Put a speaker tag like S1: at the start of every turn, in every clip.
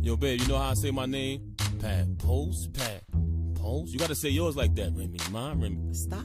S1: Yo, babe, you know how I say my name? Pat Post, Pat Post. You gotta say yours like that, Remy. Mom, Remy.
S2: Stop.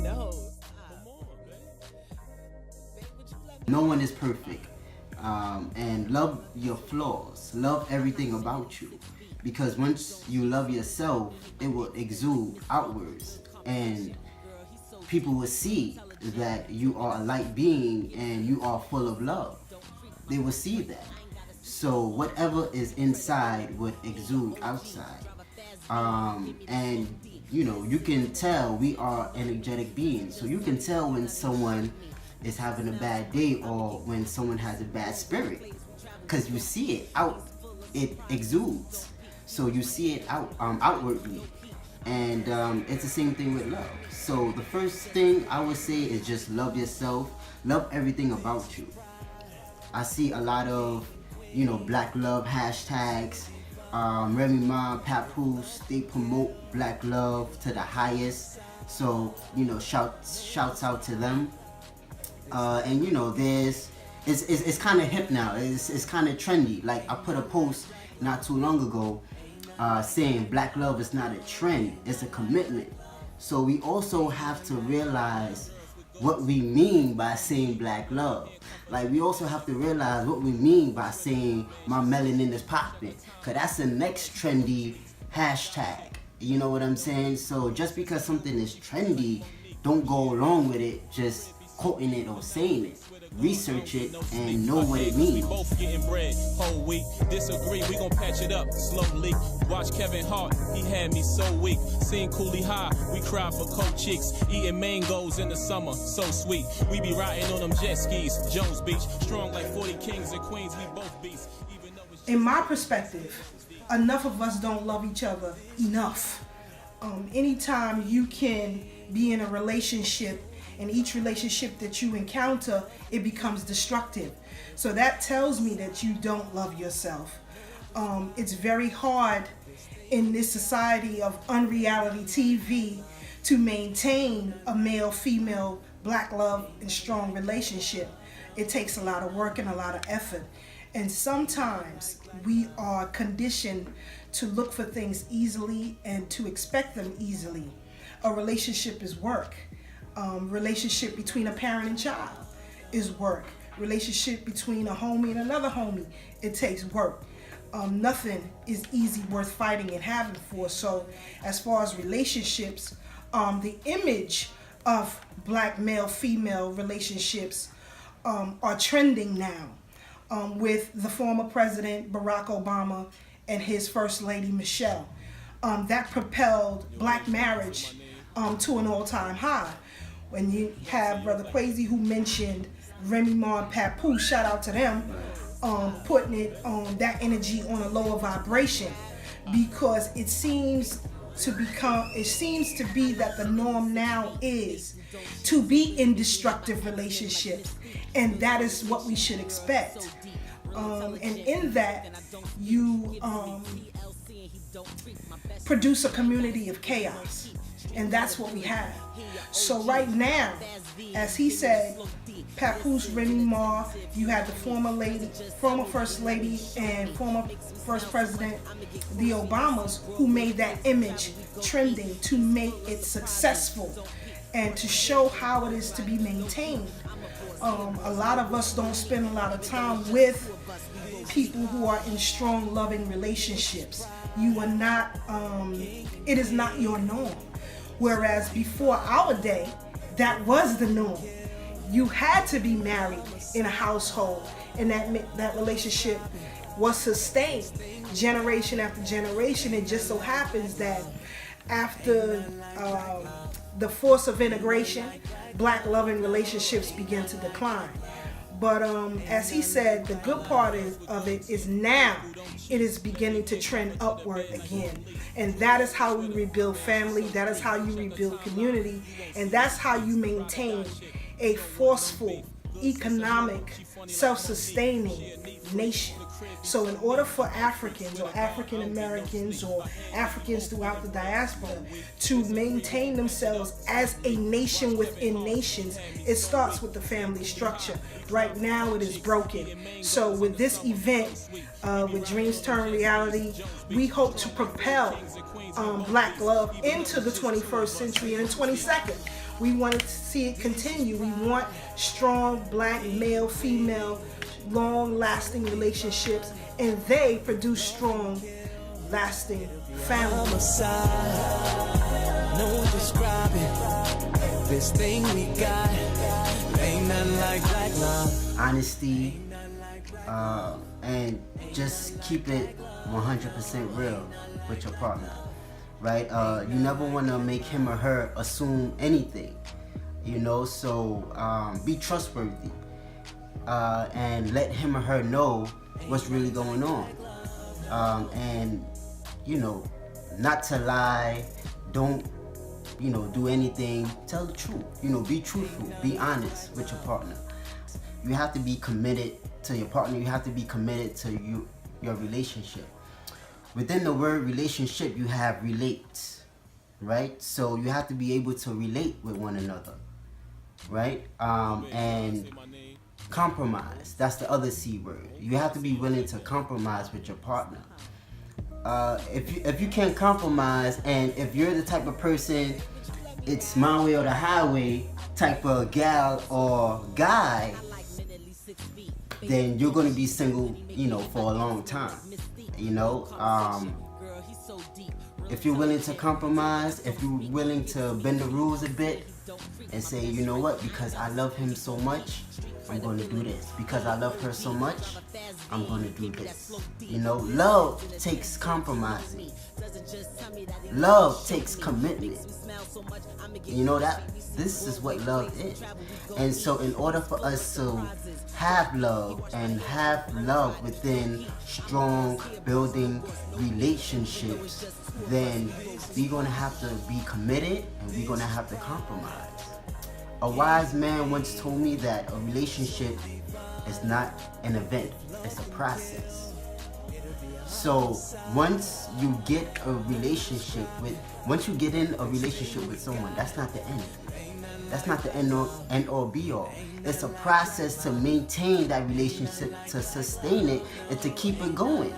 S2: No.
S3: No one is perfect. And love your flaws. Love everything about you. Because once you love yourself, it will exude outwards. And people will see that you are a light being and you are full of love. They will see that. So whatever is inside would exude outside. And you know, you can tell we are energetic beings. So you can tell when someone is having a bad day or when someone has a bad spirit. Because you see it out, it exudes. So you see it outwardly. And it's the same thing with love. So the first thing I would say is just love yourself. Love everything about you. I see a lot of, you know, black love hashtags. Remy Ma, Papoose, they promote black love to the highest. So, you know, shouts out to them. And you know, it's kind of hip now. It's kind of trendy. Like I put a post not too long ago saying black love is not a trend, it's a commitment. So we also have to realize what we mean by saying black love. Like we also have to realize what we mean by saying my melanin is popping, cause that's the next trendy hashtag. You know what I'm saying? So just because something is trendy, don't go along with it just quoting it or saying it. Research it and know what it means.
S1: We both getting bread, whole week. Disagree, we gon' patch it up slowly. Watch Kevin Hart, he had me so weak. Seen Cooley High, we cried for coke chicks. Eating mangoes in the summer, so sweet. We be riding on them jet skis, Jones Beach. Strong like 40 kings and queens, we both beasts.
S4: In my perspective, enough of us don't love each other enough. Anytime you can be in a relationship, and each relationship that you encounter, it becomes destructive. So that tells me that you don't love yourself. It's very hard in this society of unreality TV to maintain a male-female black love and strong relationship. It takes a lot of work and a lot of effort. And sometimes we are conditioned to look for things easily and to expect them easily. A relationship is work. Relationship between a parent and child is work. Relationship between a homie and another homie, it takes work. Nothing is easy worth fighting and having for. So as far as relationships, the image of black male-female relationships are trending now with the former president Barack Obama and his first lady Michelle. That propelled black marriage to an all-time high. When you have Brother Kwesi, who mentioned Remy Ma and Papoose, shout out to them, putting it on that energy on a lower vibration, because it seems to be that the norm now is to be in destructive relationships, and that is what we should expect. And in that, you produce a community of chaos. And that's what we have. So right now, as he said, Papoose, Remy Ma, you have the former First Lady and former First President, the Obamas, who made that image trending to make it successful and to show how it is to be maintained. A lot of us don't spend a lot of time with people who are in strong, loving relationships. You are not, it is not your norm. Whereas before our day, that was the norm. You had to be married in a household, and that relationship was sustained generation after generation. It just so happens that after the force of integration, black loving relationships begin to decline. But as he said, the good part of it is now it is beginning to trend upward again. And that is how we rebuild family, that is how you rebuild community, and that's how you maintain a forceful, economic, self-sustaining nation. So in order for Africans or African Americans or Africans throughout the diaspora to maintain themselves as a nation within nations, it starts with the family structure. Right now it is broken. So with this event, with Dreams Turn Reality, we hope to propel Black love into the 21st century and the 22nd. We want to see it continue. We want strong Black male, female, long-lasting relationships, and they produce strong, lasting families.
S2: No describing this thing we got. Ain't nothing like Black love.
S3: Honesty, and just keep it 100% real with your partner, right? You never want to make him or her assume anything, you know, so be trustworthy, and let him or her know what's really going on, and, you know, not to lie, don't, you know, do anything, tell the truth, you know, be truthful, be honest with your partner. You have to be committed to your partner, you have to be committed to your relationship. Within the word relationship, you have relate, right? So you have to be able to relate with one another, right? And compromise, that's the other C word. You have to be willing to compromise with your partner. If you can't compromise, and if you're the type of person, it's my way or the highway type of gal or guy, then you're going to be single, you know, for a long time, you know. If you're willing to compromise, if you're willing to bend the rules a bit and say, you know what, because I love him so much, I'm going to do this. Because I love her so much, I'm going to do this. You know, love takes compromising. Love takes commitment. You know, that this is what love is. And so in order for us to have love and have love within strong building relationships, then we're going to have to be committed and we're going to have to compromise. A wise man once told me that a relationship is not an event, it's a process. So once you get in a relationship with someone, that's not the end. That's not the end or be all. It's a process to maintain that relationship, to sustain it, and to keep it going.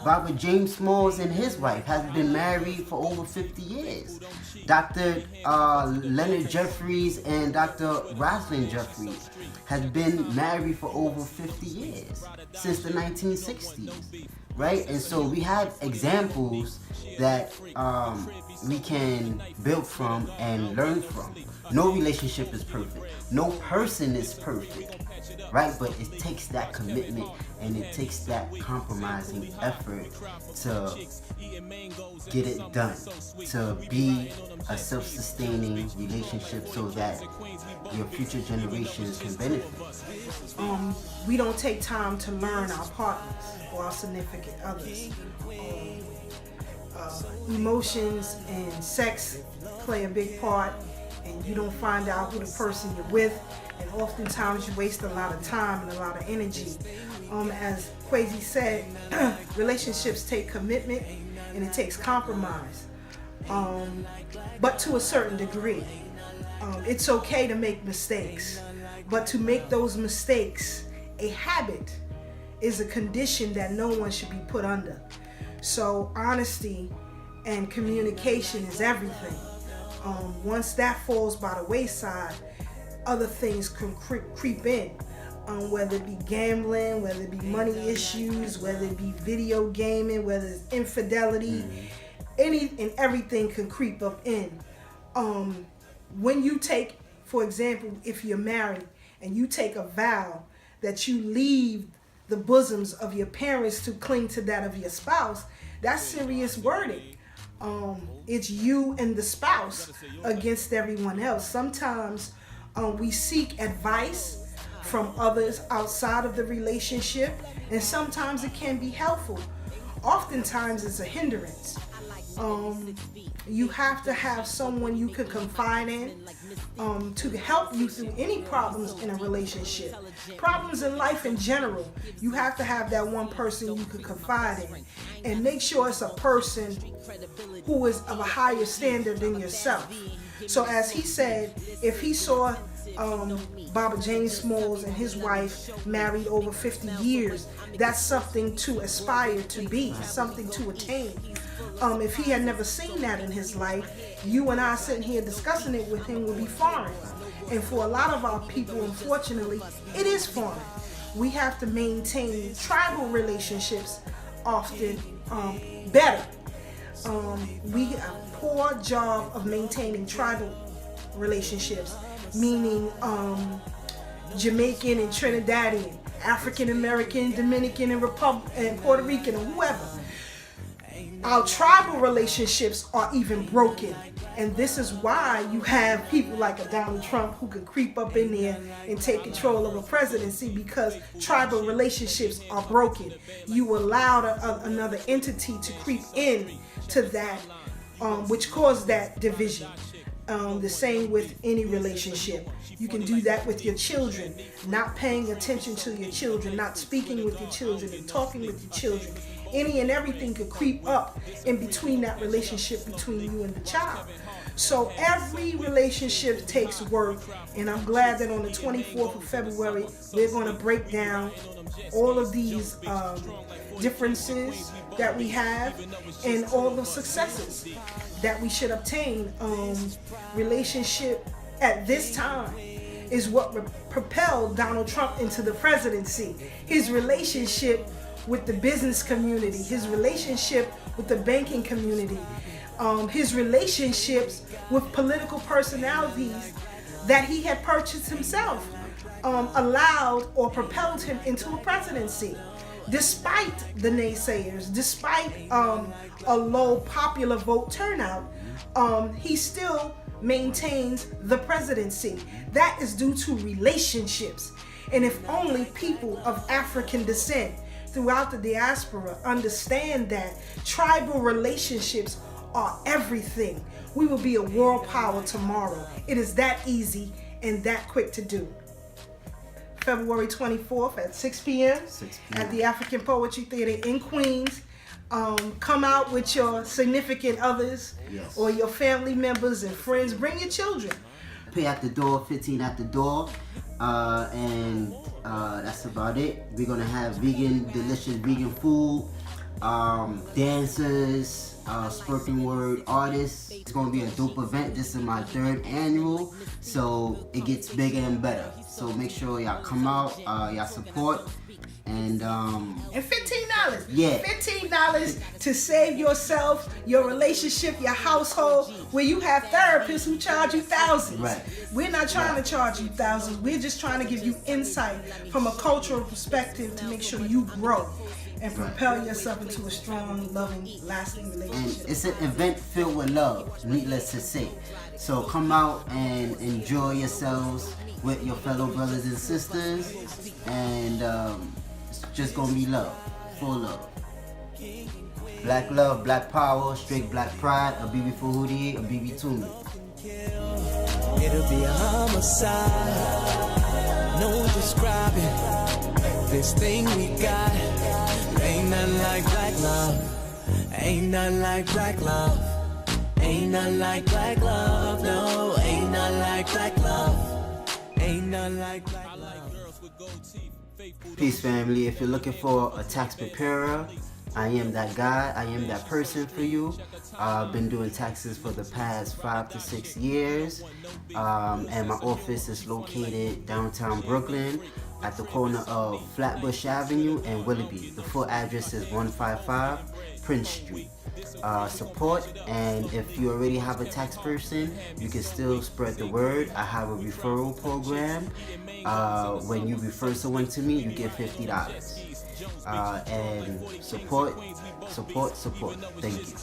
S3: Robert James Smalls and his wife has been married for over 50 years. Dr. Leonard Jeffries and Dr. Rosalind Jeffries has been married for over 50 years, since the 1960s, right? And so we have examples that we can build from and learn from. No relationship is perfect. No person is perfect, right? But it takes that commitment and it takes that compromising effort to get it done, to be a self-sustaining relationship so that your future generations can benefit.
S4: We don't take time to learn our partners or our significant others. Emotions and sex play a big part, and you don't find out who the person you're with, and oftentimes you waste a lot of time and a lot of energy. As Kwesi said, relationships take commitment and it takes compromise, but to a certain degree. It's okay to make mistakes, but to make those mistakes a habit is a condition that no one should be put under. So honesty and communication is everything. Once that falls by the wayside, other things can creep in, whether it be gambling, whether it be money issues, whether it be video gaming, whether it's infidelity, any and everything can creep up in. When you take, for example, if you're married and you take a vow that you leave the bosoms of your parents to cling to that of your spouse, that's serious wording. It's you and the spouse against everyone else. Sometimes we seek advice from others outside of the relationship, and sometimes it can be helpful. oftentimes is a hindrance. You have to have someone you can confide in to help you through any problems in a relationship. Problems in life in general, you have to have that one person you can confide in. And make sure it's a person who is of a higher standard than yourself. So as he said, if he saw Baba James Smalls and his wife married over 50 years, that's something to aspire to be, something to attain. If he had never seen that in his life, you and I sitting here discussing it with him would be foreign. And for a lot of our people, unfortunately, it is foreign. We have to maintain tribal relationships often better. We have a poor job of maintaining tribal relationships, meaning Jamaican and Trinidadian, African American, Dominican and Puerto Rican, or whoever. Our tribal relationships are even broken, and this is why you have people like a Donald Trump who can creep up in there and take control of a presidency, because tribal relationships are broken. You allowed another entity to creep in to that, which caused that division. The same with any relationship. You can do that with your children, not paying attention to your children, not speaking with your children and talking with your children. Any and everything could creep up in between that relationship between you and the child. So every relationship takes work, and I'm glad that on the 24th of February, we're going to break down all of these differences that we have and all the successes that we should obtain. Relationship at this time is what propelled Donald Trump into the presidency. His relationship with the business community, his relationship with the banking community, his relationships with political personalities that he had purchased himself, allowed or propelled him into a presidency. Despite the naysayers, despite a low popular vote turnout, he still maintains the presidency. That is due to relationships. And if only people of African descent throughout the diaspora understand that tribal relationships are everything, we will be a world power tomorrow. It is that easy and that quick to do. February 24th at 6 p.m. at the African Poetry Theater in Queens. Come out with your significant others, yes, or your family members and friends. Bring your children.
S3: Pay at the door, 15 at the door, and that's about it. We're gonna have delicious vegan food, dancers, spoken word artists. It's gonna be a dope event. This is my 3rd annual, so it gets bigger and better. So make sure y'all come out, y'all support. And
S4: $15.
S3: Yeah.
S4: $15 to save yourself, your relationship, your household, where you have therapists who charge you thousands.
S3: Right.
S4: We're not trying to charge you thousands. We're just trying to give you insight from a cultural perspective to make sure you grow and propel yourself into a strong, loving, lasting relationship.
S3: And it's an event filled with love, needless to say. So come out and enjoy yourselves with your fellow brothers and sisters, and it's just gonna be love, full love. Black love, black power, straight black pride, a BB Fuhudi, a BB Tumi.
S2: It'll be a homicide, no describing this thing we got. Ain't nothing like black love, ain't nothing like black love, ain't nothing like black love, no, ain't nothing like black love, ain't nothing like black love.
S3: Peace, family. If you're looking for a tax preparer, I am that guy. I am that person for you. I've been doing taxes for the past 5 to 6 years, and my office is located downtown Brooklyn at the corner of Flatbush Avenue and Willoughby. The full address is 155 Prince Street. Support, and if you already have a tax person, you can still spread the word. I have a referral program. When you refer someone to me, you get $50. And support. Thank you.